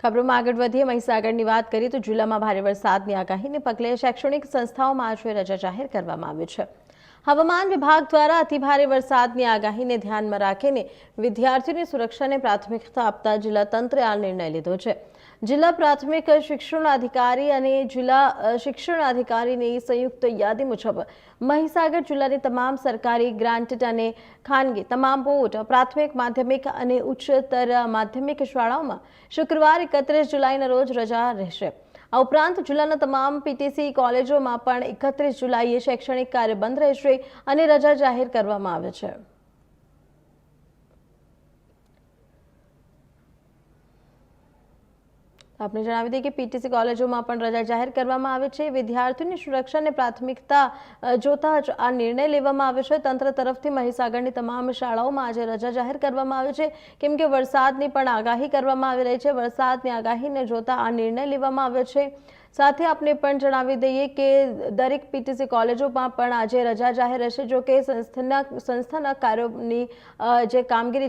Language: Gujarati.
ખબરોમાં આગળ વધીએ મહીસાગરની વાત કરીએ તો જિલ્લામાં ભારે વરસાદની આગાહીને પગલે શૈક્ષણિક સંસ્થાઓમાં આજે રજા જાહેર કરવામાં આવી છે। હવામાન વિભાગ દ્વારા અતિભારે વરસાદની આગાહીને ધ્યાનમાં રાખીને વિદ્યાર્થીઓની સુરક્ષાને પ્રાથમિકતા આપતા જિલ્લા તંત્રે આ નિર્ણય લીધો છે। જિલ્લા પ્રાથમિક શિક્ષણાધિકારી અને જિલ્લા શિક્ષણાધિકારીની સંયુક્ત યાદી મુજબ મહીસાગર જિલ્લાની તમામ સરકારી ગ્રાન્ટેડ અને ખાનગી તમામ બોર્ડ પ્રાથમિક માધ્યમિક અને ઉચ્ચતર માધ્યમિક શાળાઓમાં શુક્રવાર 31 જુલાઈના રોજ રજા રહેશે। આ ઉપરાંત જિલ્લાના તમામ પીટીસી કોલેજોમાં પણ 31 જુલાઈએ શૈક્ષણિક કાર્ય બંધ રહેશે અને રજા જાહેર કરવામાં આવે છે। आपने जणावी दी कि पीटीसी कॉलेजों में रजा जाहिर करवामां आवे छे। विद्यार्थीओनी सुरक्षाने प्राथमिकता जोता ज आ निर्णय लेवामां आव्यो छे। तंत्र तरफथी महीसागરની તમામ શાળાઓમાં આજે રજા જાહેર કરવામાં આવે છે કેમ કે વરસાદની પણ આગાહી કરવામાં આવી રહી છે। વરસાદની આગાહીને જોતા આ નિર્ણય લેવામાં આવ્યો છે। સાથે આપને પણ જણાવી દઈએ કે દરેક પીટીસી કોલેજોમાં પણ આજે રજા જાહેર રહેશે। જો કે સંસ્થાના કાર્યોની જે કામગીરી